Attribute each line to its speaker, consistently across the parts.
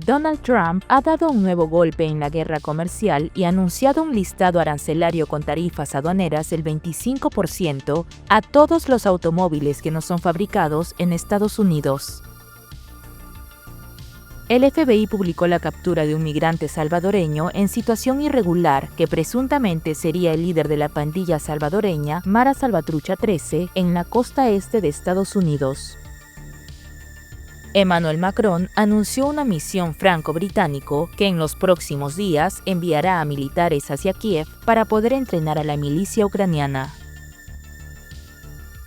Speaker 1: Donald Trump ha dado un nuevo golpe en la guerra comercial y ha anunciado un listado arancelario con tarifas aduaneras del 25% a todos los automóviles que no son fabricados en Estados Unidos. El FBI publicó la captura de un migrante salvadoreño en situación irregular que presuntamente sería el líder de la pandilla salvadoreña Mara Salvatrucha 13 en la costa este de Estados Unidos. Emmanuel Macron anunció una misión franco-británico que en los próximos días enviará a militares hacia Kiev para poder entrenar a la milicia ucraniana.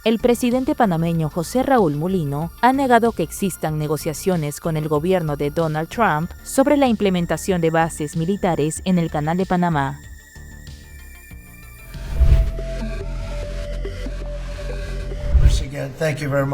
Speaker 1: El presidente panameño José Raúl Mulino ha negado que existan negociaciones con el gobierno de Donald Trump sobre la implementación de bases militares en el Canal de Panamá.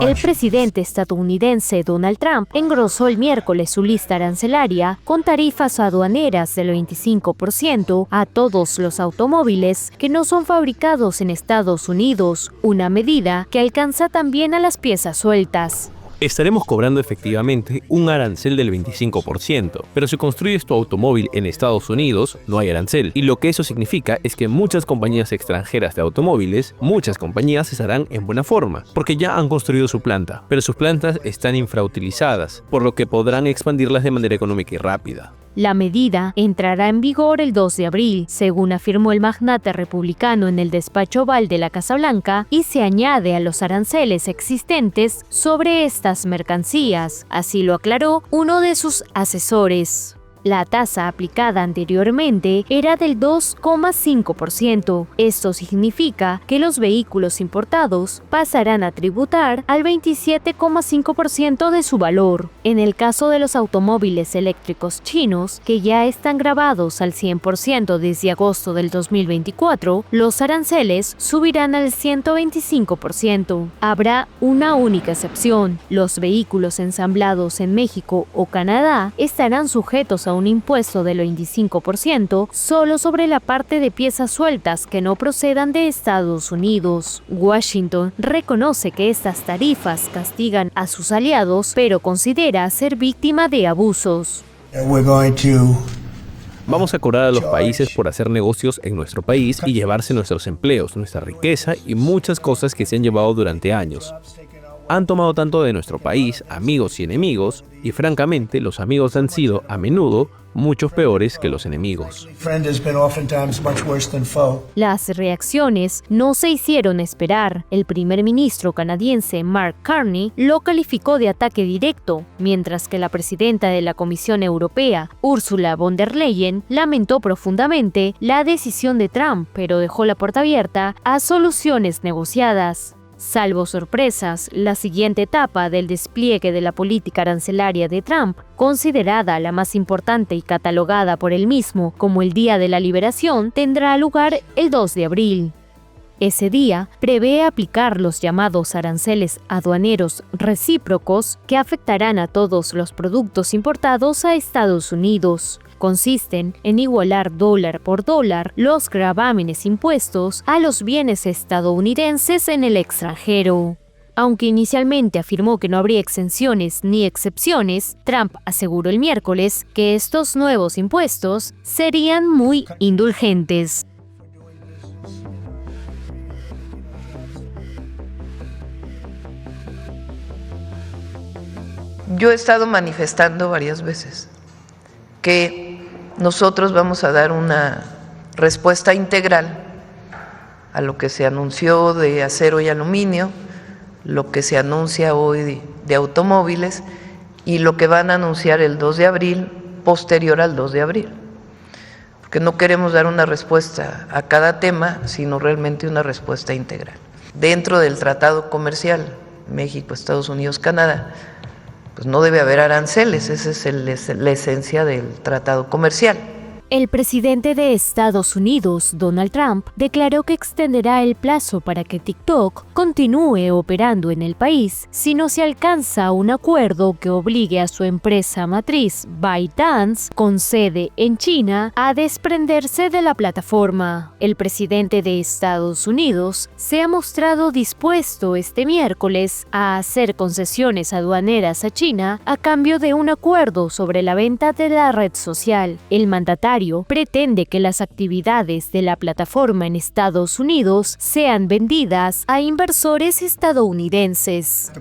Speaker 2: El presidente estadounidense Donald Trump engrosó el miércoles su lista arancelaria con tarifas aduaneras del 25% a todos los automóviles que no son fabricados en Estados Unidos, una medida que alcanza también a las piezas sueltas.
Speaker 3: Estaremos cobrando efectivamente un arancel del 25%, pero si construyes tu automóvil en Estados Unidos, no hay arancel. Y lo que eso significa es que muchas compañías extranjeras de automóviles, muchas compañías estarán en buena forma, porque ya han construido su planta, pero sus plantas están infrautilizadas, por lo que podrán expandirlas de manera económica y rápida.
Speaker 2: La medida entrará en vigor el 2 de abril, según afirmó el magnate republicano en el despacho Oval de la Casa Blanca, y se añade a los aranceles existentes sobre estas mercancías, así lo aclaró uno de sus asesores. La tasa aplicada anteriormente era del 2,5%. Esto significa que los vehículos importados pasarán a tributar al 27,5% de su valor. En el caso de los automóviles eléctricos chinos, que ya están grabados al 100% desde agosto del 2024, los aranceles subirán al 125%. Habrá una única excepción: los vehículos ensamblados en México o Canadá estarán sujetos a un impuesto del 25% solo sobre la parte de piezas sueltas que no procedan de Estados Unidos. Washington reconoce que estas tarifas castigan a sus aliados, pero considera ser víctima de abusos.
Speaker 3: Vamos a cobrar a los países por hacer negocios en nuestro país y llevarse nuestros empleos, nuestra riqueza y muchas cosas que se han llevado durante años. Han tomado tanto de nuestro país, amigos y enemigos, y francamente los amigos han sido, a menudo, muchos peores que los enemigos.
Speaker 2: Las reacciones no se hicieron esperar. El primer ministro canadiense Mark Carney lo calificó de ataque directo, mientras que la presidenta de la Comisión Europea, Ursula von der Leyen, lamentó profundamente la decisión de Trump, pero dejó la puerta abierta a soluciones negociadas. Salvo sorpresas, la siguiente etapa del despliegue de la política arancelaria de Trump, considerada la más importante y catalogada por él mismo como el Día de la Liberación, tendrá lugar el 2 de abril. Ese día prevé aplicar los llamados aranceles aduaneros recíprocos que afectarán a todos los productos importados a Estados Unidos. Consisten en igualar dólar por dólar los gravámenes impuestos a los bienes estadounidenses en el extranjero. Aunque inicialmente afirmó que no habría exenciones ni excepciones, Trump aseguró el miércoles que estos nuevos impuestos serían muy indulgentes.
Speaker 4: Yo he estado manifestando varias veces que nosotros vamos a dar una respuesta integral a lo que se anunció de acero y aluminio, lo que se anuncia hoy de automóviles y lo que van a anunciar el 2 de abril, posterior al 2 de abril. Porque no queremos dar una respuesta a cada tema, sino realmente una respuesta integral. Dentro del tratado comercial México, Estados Unidos, Canadá, pues no debe haber aranceles, esa es la esencia del tratado comercial.
Speaker 2: El presidente de Estados Unidos, Donald Trump, declaró que extenderá el plazo para que TikTok continúe operando en el país si no se alcanza un acuerdo que obligue a su empresa matriz ByteDance, con sede en China, a desprenderse de la plataforma. El presidente de Estados Unidos se ha mostrado dispuesto este miércoles a hacer concesiones aduaneras a China a cambio de un acuerdo sobre la venta de la red social. El mandatario pretende que las actividades de la plataforma en Estados Unidos sean vendidas a inversores estadounidenses.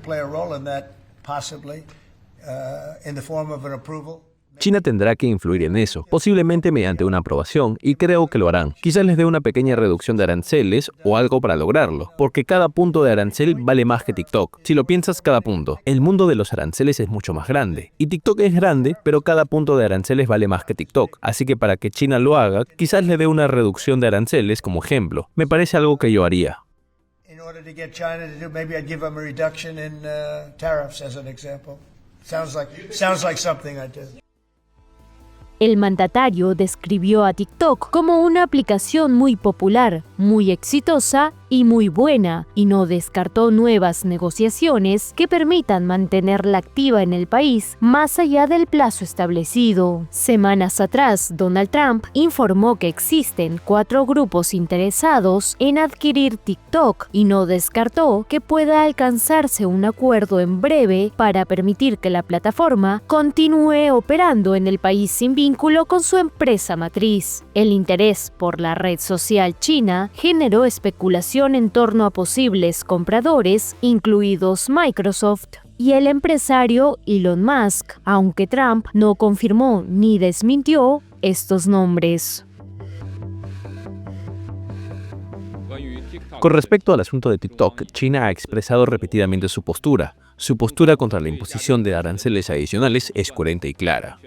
Speaker 3: China tendrá que influir en eso, posiblemente mediante una aprobación, y creo que lo harán. Quizás les dé una pequeña reducción de aranceles o algo para lograrlo, porque cada punto de arancel vale más que TikTok. Si lo piensas, cada punto. El mundo de los aranceles es mucho más grande, y TikTok es grande, pero cada punto de aranceles vale más que TikTok. Así que para que China lo haga, quizás le dé una reducción de aranceles como ejemplo. Me parece algo que yo haría.
Speaker 2: El mandatario describió a TikTok como una aplicación muy popular, muy exitosa y muy buena, y no descartó nuevas negociaciones que permitan mantenerla activa en el país más allá del plazo establecido. Semanas atrás, Donald Trump informó que existen 4 grupos interesados en adquirir TikTok y no descartó que pueda alcanzarse un acuerdo en breve para permitir que la plataforma continúe operando en el país sin vínculo con su empresa matriz. El interés por la red social china generó especulación en torno a posibles compradores, incluidos Microsoft y el empresario Elon Musk, aunque Trump no confirmó ni desmintió estos nombres.
Speaker 3: Con respecto al asunto de TikTok, China ha expresado repetidamente su postura. Su postura contra la imposición de aranceles adicionales es coherente y clara.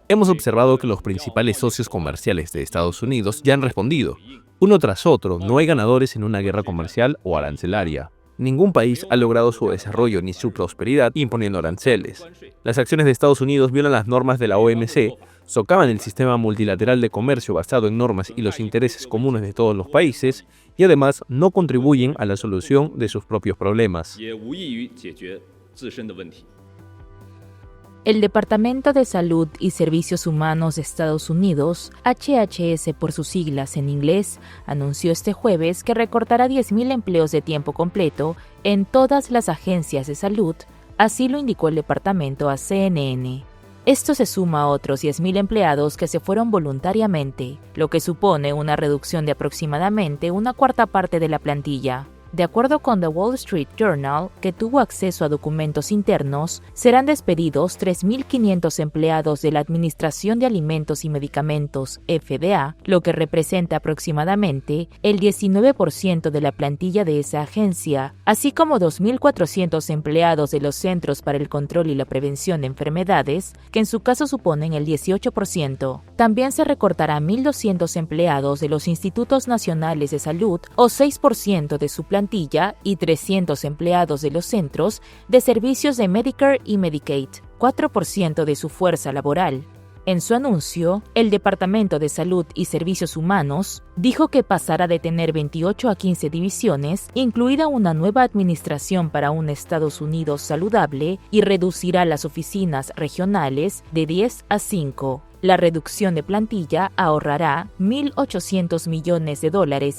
Speaker 3: Hemos observado que los principales socios comerciales de Estados Unidos ya han respondido. Uno tras otro, no hay ganadores en una guerra comercial o arancelaria. Ningún país ha logrado su desarrollo ni su prosperidad imponiendo aranceles. Las acciones de Estados Unidos violan las normas de la OMC, socavan el sistema multilateral de comercio basado en normas y los intereses comunes de todos los países, y además no contribuyen a la solución de sus propios problemas.
Speaker 1: El Departamento de Salud y Servicios Humanos de Estados Unidos, HHS por sus siglas en inglés, anunció este jueves que recortará 10.000 empleos de tiempo completo en todas las agencias de salud, así lo indicó el departamento a CNN. Esto se suma a otros 10.000 empleados que se fueron voluntariamente, lo que supone una reducción de aproximadamente una cuarta parte de la plantilla. De acuerdo con The Wall Street Journal, que tuvo acceso a documentos internos, serán despedidos 3.500 empleados de la Administración de Alimentos y Medicamentos, FDA, lo que representa aproximadamente el 19% de la plantilla de esa agencia, así como 2.400 empleados de los Centros para el Control y la Prevención de Enfermedades, que en su caso suponen el 18%. También se recortará 1.200 empleados de los Institutos Nacionales de Salud, o 6% de su plantilla, y 300 empleados de los centros de servicios de Medicare y Medicaid, 4% de su fuerza laboral. En su anuncio, el Departamento de Salud y Servicios Humanos dijo que pasará de tener 28 a 15 divisiones, incluida una nueva administración para un Estados Unidos saludable, y reducirá las oficinas regionales de 10 a 5. La reducción de plantilla ahorrará $1.800 millones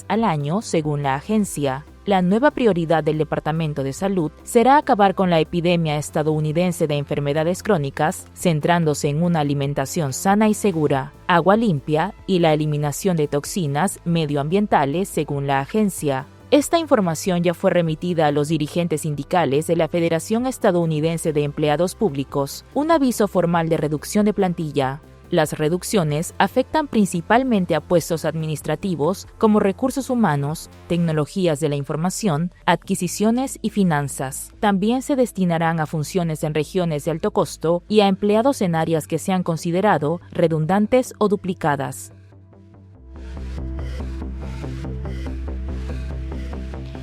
Speaker 1: al año, según la agencia. La nueva prioridad del Departamento de Salud será acabar con la epidemia estadounidense de enfermedades crónicas, centrándose en una alimentación sana y segura, agua limpia y la eliminación de toxinas medioambientales, según la agencia. Esta información ya fue remitida a los dirigentes sindicales de la Federación Estadounidense de Empleados Públicos, un aviso formal de reducción de plantilla. Las reducciones afectan principalmente a puestos administrativos como recursos humanos, tecnologías de la información, adquisiciones y finanzas. También se destinarán a funciones en regiones de alto costo y a empleados en áreas que se han considerado redundantes o duplicadas.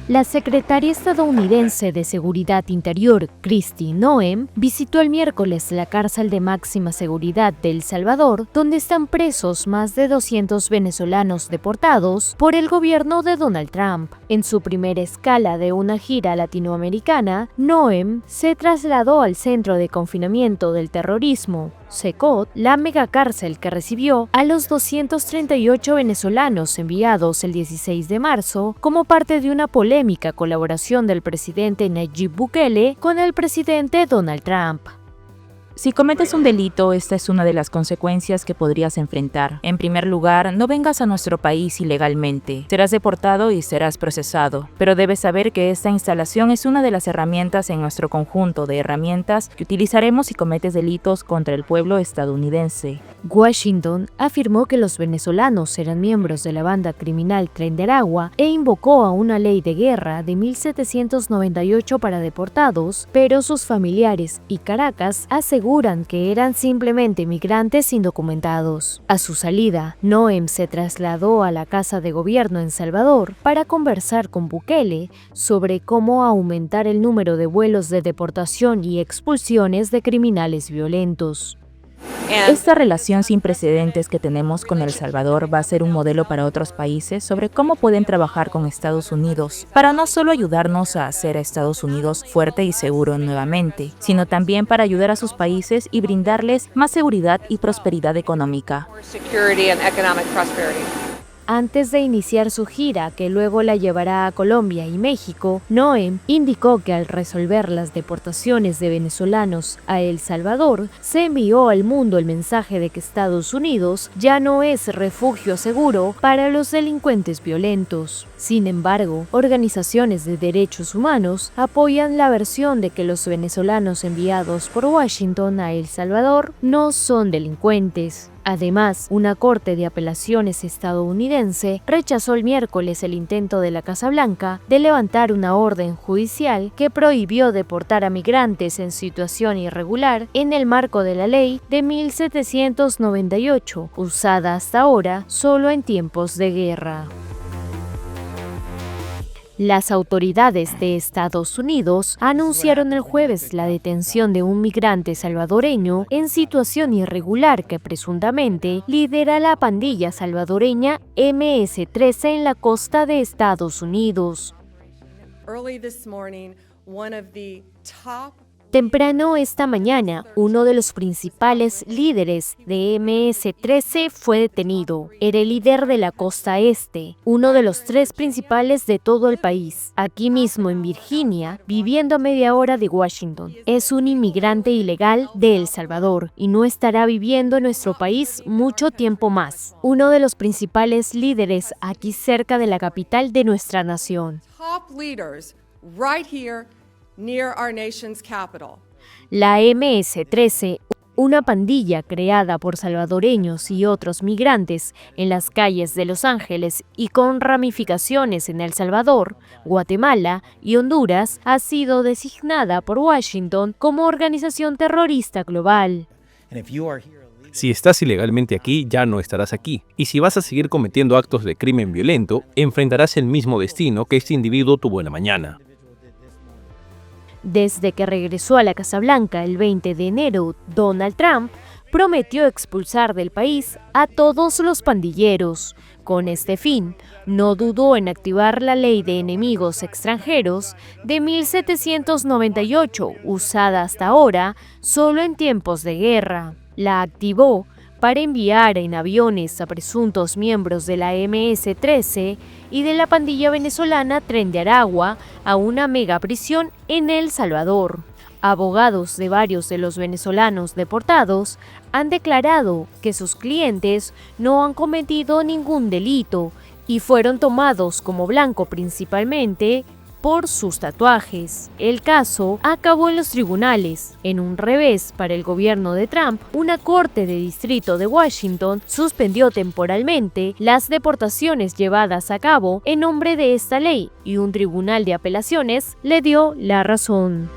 Speaker 2: La secretaria estadounidense de Seguridad Interior, Kristi Noem, visitó el miércoles la cárcel de máxima seguridad de El Salvador, donde están presos más de 200 venezolanos deportados por el gobierno de Donald Trump. En su primera escala de una gira latinoamericana, Noem se trasladó al Centro de Confinamiento del Terrorismo, CECOT, la megacárcel que recibió a los 238 venezolanos enviados el 16 de marzo como parte de una polémica colaboración del presidente Nayib Bukele con el presidente Donald Trump.
Speaker 1: Si cometes un delito, esta es una de las consecuencias que podrías enfrentar. En primer lugar, no vengas a nuestro país ilegalmente. Serás deportado y serás procesado. Pero debes saber que esta instalación es una de las herramientas en nuestro conjunto de herramientas que utilizaremos si cometes delitos contra el pueblo estadounidense.
Speaker 2: Washington afirmó que los venezolanos eran miembros de la banda criminal Tren de Aragua e invocó a una ley de guerra de 1798 para deportados, pero sus familiares y Caracas aseguran que eran simplemente migrantes indocumentados. A su salida, Noem se trasladó a la Casa de Gobierno en Salvador para conversar con Bukele sobre cómo aumentar el número de vuelos de deportación y expulsiones de criminales violentos.
Speaker 1: Esta relación sin precedentes que tenemos con El Salvador va a ser un modelo para otros países sobre cómo pueden trabajar con Estados Unidos, para no solo ayudarnos a hacer a Estados Unidos fuerte y seguro nuevamente, sino también para ayudar a sus países y brindarles más seguridad y prosperidad económica.
Speaker 2: Antes de iniciar su gira, que luego la llevará a Colombia y México, Noem indicó que al resolver las deportaciones de venezolanos a El Salvador, se envió al mundo el mensaje de que Estados Unidos ya no es refugio seguro para los delincuentes violentos. Sin embargo, organizaciones de derechos humanos apoyan la versión de que los venezolanos enviados por Washington a El Salvador no son delincuentes. Además, una corte de apelaciones estadounidense rechazó el miércoles el intento de la Casa Blanca de levantar una orden judicial que prohibió deportar a migrantes en situación irregular en el marco de la ley de 1798, usada hasta ahora solo en tiempos de guerra. Las autoridades de Estados Unidos anunciaron el jueves la detención de un migrante salvadoreño en situación irregular que presuntamente lidera la pandilla salvadoreña MS-13 en la costa de Estados Unidos. Temprano esta mañana, uno de los principales líderes de MS-13 fue detenido. Era el líder de la costa este, uno de los 3 principales de todo el país, aquí mismo en Virginia, viviendo a media hora de Washington. Es un inmigrante ilegal de El Salvador y no estará viviendo en nuestro país mucho tiempo más. Uno de los principales líderes aquí cerca de la capital de nuestra nación.
Speaker 5: Near our nation's capital.
Speaker 2: La MS-13, una pandilla creada por salvadoreños y otros migrantes en las calles de Los Ángeles y con ramificaciones en El Salvador, Guatemala y Honduras, ha sido designada por Washington como organización terrorista global.
Speaker 3: Si estás ilegalmente aquí, ya no estarás aquí. Y si vas a seguir cometiendo actos de crimen violento, enfrentarás el mismo destino que este individuo tuvo en la mañana.
Speaker 2: Desde que regresó a la Casa Blanca el 20 de enero, Donald Trump prometió expulsar del país a todos los pandilleros. Con este fin, no dudó en activar la Ley de Enemigos Extranjeros de 1798, usada hasta ahora solo en tiempos de guerra. La activó para enviar en aviones a presuntos miembros de la MS-13 y de la pandilla venezolana Tren de Aragua a una megaprisión en El Salvador. Abogados de varios de los venezolanos deportados han declarado que sus clientes no han cometido ningún delito y fueron tomados como blanco principalmente por sus tatuajes. El caso acabó en los tribunales. En un revés para el gobierno de Trump, una corte de distrito de Washington suspendió temporalmente las deportaciones llevadas a cabo en nombre de esta ley y un tribunal de apelaciones le dio la razón.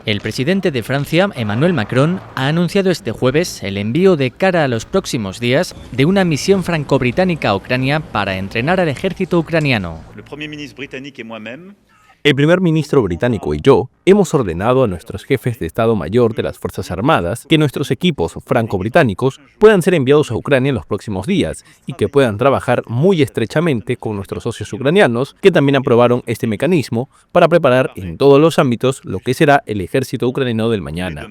Speaker 6: El presidente de Francia, Emmanuel Macron, ha anunciado este jueves el envío de cara a los próximos días de una misión franco-británica a Ucrania para entrenar al ejército ucraniano.
Speaker 3: El primer ministro británico y yo hemos ordenado a nuestros jefes de Estado Mayor de las Fuerzas Armadas que nuestros equipos franco-británicos puedan ser enviados a Ucrania en los próximos días y que puedan trabajar muy estrechamente con nuestros socios ucranianos que también aprobaron este mecanismo para preparar en todos los ámbitos lo que será el ejército ucraniano del mañana.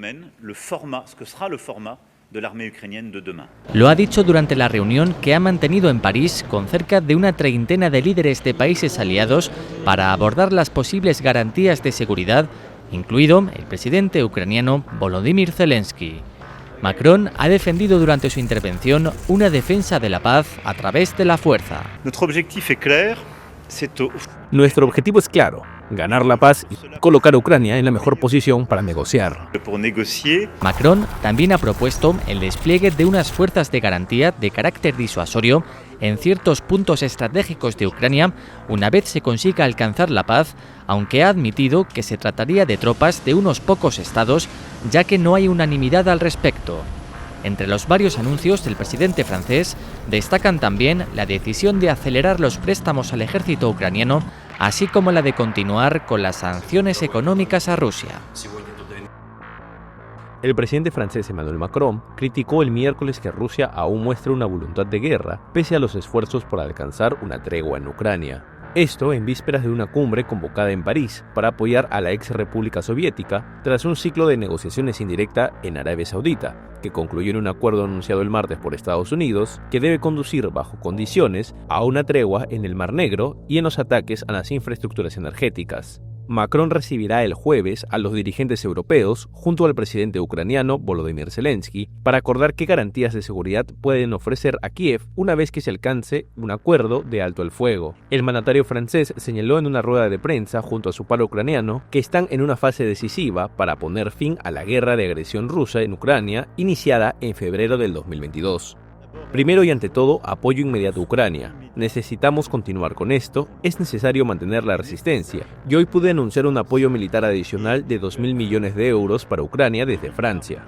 Speaker 6: Lo ha dicho durante la reunión que ha mantenido en París con cerca de una treintena de líderes de países aliados para abordar las posibles garantías de seguridad, incluido el presidente ucraniano Volodymyr Zelensky. Macron ha defendido durante su intervención una defensa de la paz a través de la fuerza.
Speaker 3: Nuestro objetivo es claro: ganar la paz y colocar a Ucrania en la mejor posición para negociar.
Speaker 6: Macron también ha propuesto el despliegue de unas fuerzas de garantía de carácter disuasorio en ciertos puntos estratégicos de Ucrania una vez se consiga alcanzar la paz, aunque ha admitido que se trataría de tropas de unos pocos estados, ya que no hay unanimidad al respecto. Entre los varios anuncios del presidente francés destacan también la decisión de acelerar los préstamos al ejército ucraniano, así como la de continuar con las sanciones económicas a Rusia.
Speaker 3: El presidente francés Emmanuel Macron criticó el miércoles que Rusia aún muestra una voluntad de guerra, pese a los esfuerzos por alcanzar una tregua en Ucrania. Esto en vísperas de una cumbre convocada en París para apoyar a la ex República Soviética tras un ciclo de negociaciones indirecta en Arabia Saudita, que concluyó en un acuerdo anunciado el martes por Estados Unidos que debe conducir bajo condiciones a una tregua en el Mar Negro y en los ataques a las infraestructuras energéticas. Macron recibirá el jueves a los dirigentes europeos junto al presidente ucraniano Volodymyr Zelensky para acordar qué garantías de seguridad pueden ofrecer a Kiev una vez que se alcance un acuerdo de alto el fuego. El mandatario francés señaló en una rueda de prensa junto a su par ucraniano que están en una fase decisiva para poner fin a la guerra de agresión rusa en Ucrania iniciada en febrero del 2022. Primero y ante todo, apoyo inmediato a Ucrania. Necesitamos continuar con esto, es necesario mantener la resistencia. Y hoy pude anunciar un apoyo militar adicional de 2.000 millones de euros para Ucrania desde Francia.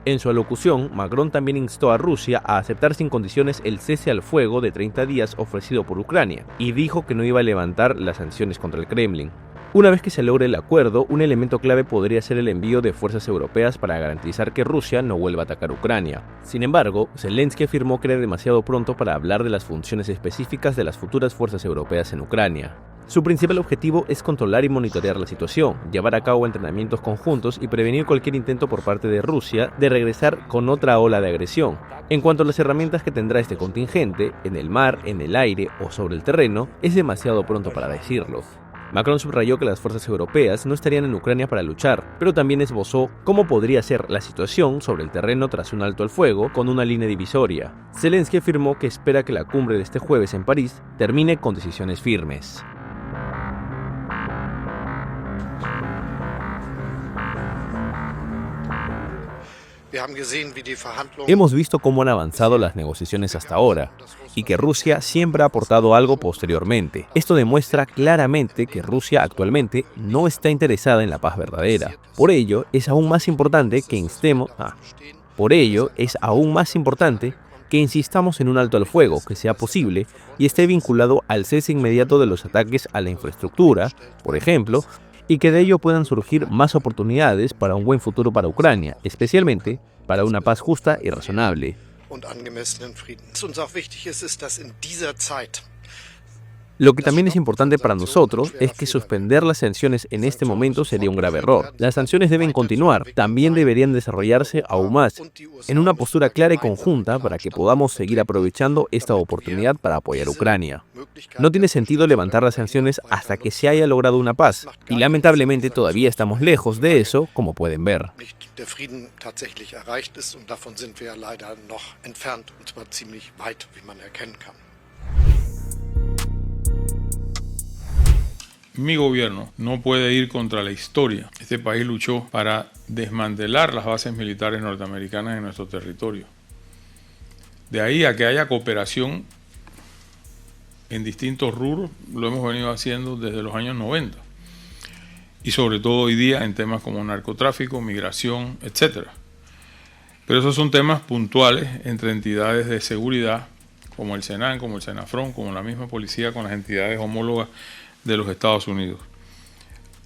Speaker 3: En su alocución, Macron también instó a Rusia a aceptar sin condiciones el cese al fuego de 30 días ofrecido por Ucrania, y dijo que no iba a levantar las sanciones contra el Kremlin. Una vez que se logre el acuerdo, un elemento clave podría ser el envío de fuerzas europeas para garantizar que Rusia no vuelva a atacar Ucrania. Sin embargo, Zelensky afirmó que era demasiado pronto para hablar de las funciones específicas de las futuras fuerzas europeas en Ucrania. Su principal objetivo es controlar y monitorear la situación, llevar a cabo entrenamientos conjuntos y prevenir cualquier intento por parte de Rusia de regresar con otra ola de agresión. En cuanto a las herramientas que tendrá este contingente, en el mar, en el aire o sobre el terreno, es demasiado pronto para decirlo. Macron subrayó que las fuerzas europeas no estarían en Ucrania para luchar, pero también esbozó cómo podría ser la situación sobre el terreno tras un alto al fuego con una línea divisoria. Zelensky afirmó que espera que la cumbre de este jueves en París termine con decisiones firmes. Hemos visto cómo han avanzado las negociaciones hasta ahora y que Rusia siempre ha aportado algo posteriormente. Esto demuestra claramente que Rusia actualmente no está interesada en la paz verdadera. Por ello, es aún más importante que insistamos en un alto al fuego que sea posible y esté vinculado al cese inmediato de los ataques a la infraestructura, por ejemplo, y que de ello puedan surgir más oportunidades para un buen futuro para Ucrania, especialmente para una paz justa y razonable. Lo que también es importante para nosotros es que suspender las sanciones en este momento sería un grave error. Las sanciones deben continuar, también deberían desarrollarse aún más, en una postura clara y conjunta para que podamos seguir aprovechando esta oportunidad para apoyar a Ucrania. No tiene sentido levantar las sanciones hasta que se haya logrado una paz, y lamentablemente todavía estamos lejos de eso, como pueden ver.
Speaker 7: Mi gobierno no puede ir contra la historia. Este país luchó para desmantelar las bases militares norteamericanas en nuestro territorio. De ahí a que haya cooperación en distintos rubros, lo hemos venido haciendo desde los años 90. y sobre todo hoy día en temas como narcotráfico, migración, etc. Pero esos son temas puntuales entre entidades de seguridad como el Senan, como el Senafron, como la misma policía con las entidades homólogas de los Estados Unidos.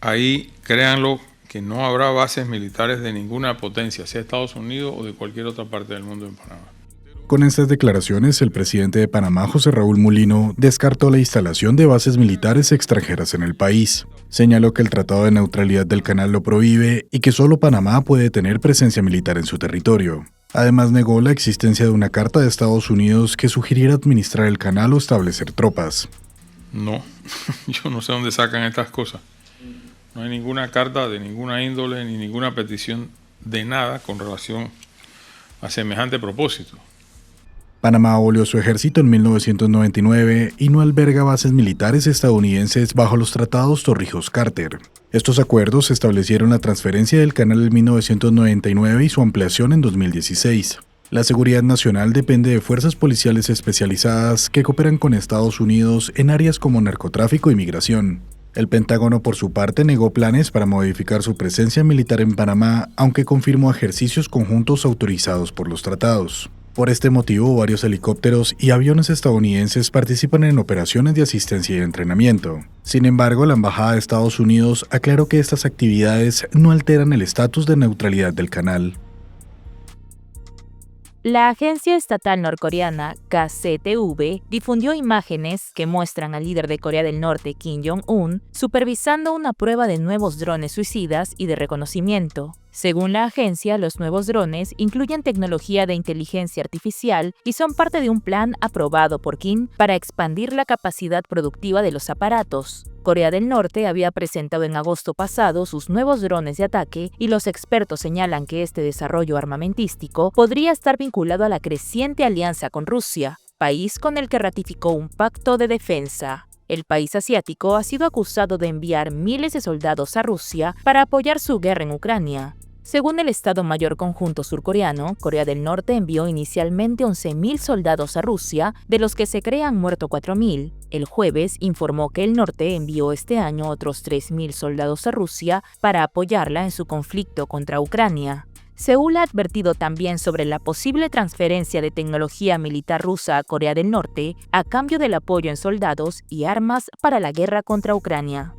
Speaker 7: Ahí, créanlo, que no habrá bases militares de ninguna potencia, sea Estados Unidos o de cualquier otra parte del mundo en Panamá.
Speaker 8: Con estas declaraciones, el presidente de Panamá, José Raúl Mulino, descartó la instalación de bases militares extranjeras en el país. Señaló que el Tratado de Neutralidad del Canal lo prohíbe y que solo Panamá puede tener presencia militar en su territorio. Además, negó la existencia de una carta de Estados Unidos que sugiriera administrar el canal o establecer tropas.
Speaker 7: No, yo no sé dónde sacan estas cosas. No hay ninguna carta de ninguna índole ni ninguna petición de nada con relación a semejante propósito.
Speaker 8: Panamá abolió su ejército en 1999 y no alberga bases militares estadounidenses bajo los tratados Torrijos-Carter. Estos acuerdos establecieron la transferencia del canal en 1999 y su ampliación en 2016. La seguridad nacional depende de fuerzas policiales especializadas que cooperan con Estados Unidos en áreas como narcotráfico y migración. El Pentágono, por su parte, negó planes para modificar su presencia militar en Panamá, aunque confirmó ejercicios conjuntos autorizados por los tratados. Por este motivo, varios helicópteros y aviones estadounidenses participan en operaciones de asistencia y entrenamiento. Sin embargo, la Embajada de Estados Unidos aclaró que estas actividades no alteran el estatus de neutralidad del canal.
Speaker 1: La agencia estatal norcoreana KCTV difundió imágenes que muestran al líder de Corea del Norte, Kim Jong-un, supervisando una prueba de nuevos drones suicidas y de reconocimiento. Según la agencia, los nuevos drones incluyen tecnología de inteligencia artificial y son parte de un plan aprobado por Kim para expandir la capacidad productiva de los aparatos. Corea del Norte había presentado en agosto pasado sus nuevos drones de ataque y los expertos señalan que este desarrollo armamentístico podría estar vinculado a la creciente alianza con Rusia, país con el que ratificó un pacto de defensa. El país asiático ha sido acusado de enviar miles de soldados a Rusia para apoyar su guerra en Ucrania. Según el Estado Mayor Conjunto surcoreano, Corea del Norte envió inicialmente 11.000 soldados a Rusia, de los que se cree han muerto 4.000. El jueves informó que el norte envió este año otros 3.000 soldados a Rusia para apoyarla en su conflicto contra Ucrania. Seúl ha advertido también sobre la posible transferencia de tecnología militar rusa a Corea del Norte a cambio del apoyo en soldados y armas para la guerra contra Ucrania.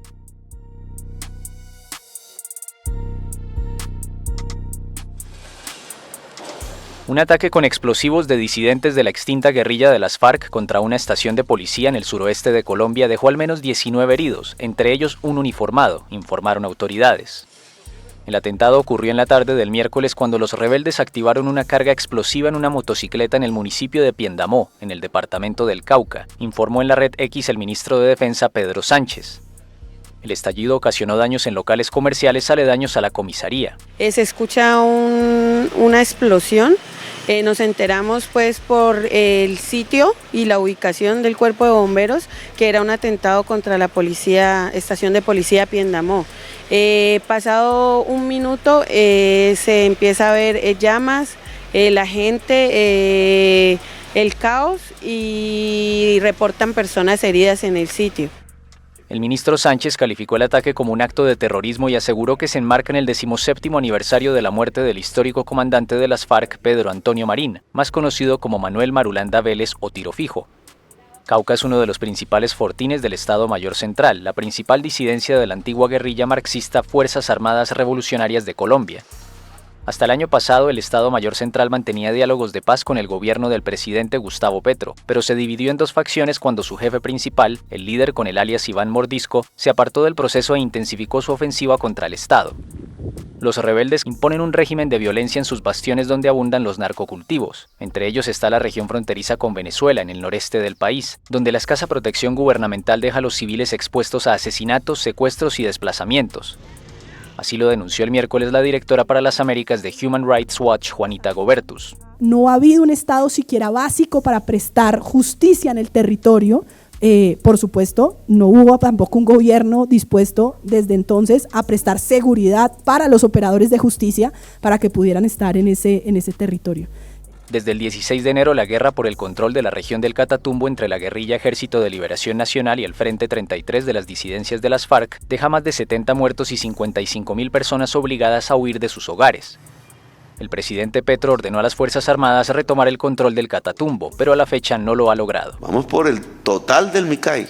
Speaker 9: Un ataque con explosivos de disidentes de la extinta guerrilla de las FARC contra una estación de policía en el suroeste de Colombia dejó al menos 19 heridos, entre ellos un uniformado, informaron autoridades. El atentado ocurrió en la tarde del miércoles cuando los rebeldes activaron una carga explosiva en una motocicleta en el municipio de Piendamó, en el departamento del Cauca, informó en la red X el ministro de Defensa Pedro Sánchez. El estallido ocasionó daños en locales comerciales aledaños a la comisaría.
Speaker 10: Se escucha una explosión. Nos enteramos pues por el sitio y la ubicación del cuerpo de bomberos que era un atentado contra la estación de policía Piendamó. Pasado un minuto se empieza a ver llamas, la gente, el caos y reportan personas heridas en el sitio.
Speaker 9: El ministro Sánchez calificó el ataque como un acto de terrorismo y aseguró que se enmarca en el 17º aniversario de la muerte del histórico comandante de las FARC, Pedro Antonio Marín, más conocido como Manuel Marulanda Vélez o Tiro Fijo. Cauca es uno de los principales fortines del Estado Mayor Central, la principal disidencia de la antigua guerrilla marxista Fuerzas Armadas Revolucionarias de Colombia. Hasta el año pasado, el Estado Mayor Central mantenía diálogos de paz con el gobierno del presidente Gustavo Petro, pero se dividió en dos facciones cuando su jefe principal, el líder con el alias Iván Mordisco, se apartó del proceso e intensificó su ofensiva contra el Estado. Los rebeldes imponen un régimen de violencia en sus bastiones donde abundan los narcocultivos. Entre ellos está la región fronteriza con Venezuela, en el noreste del país, donde la escasa protección gubernamental deja a los civiles expuestos a asesinatos, secuestros y desplazamientos. Así lo denunció el miércoles la directora para las Américas de Human Rights Watch, Juanita Gobertus.
Speaker 11: No ha habido un Estado siquiera básico para prestar justicia en el territorio. Por supuesto, no hubo tampoco un gobierno dispuesto desde entonces a prestar seguridad para los operadores de justicia para que pudieran estar en ese territorio.
Speaker 9: Desde el 16 de enero, la guerra por el control de la región del Catatumbo entre la guerrilla Ejército de Liberación Nacional y el Frente 33 de las disidencias de las FARC deja más de 70 muertos y 55.000 personas obligadas a huir de sus hogares. El presidente Petro ordenó a las Fuerzas Armadas retomar el control del Catatumbo, pero a la fecha no lo ha logrado.
Speaker 12: Vamos por el total del Micay.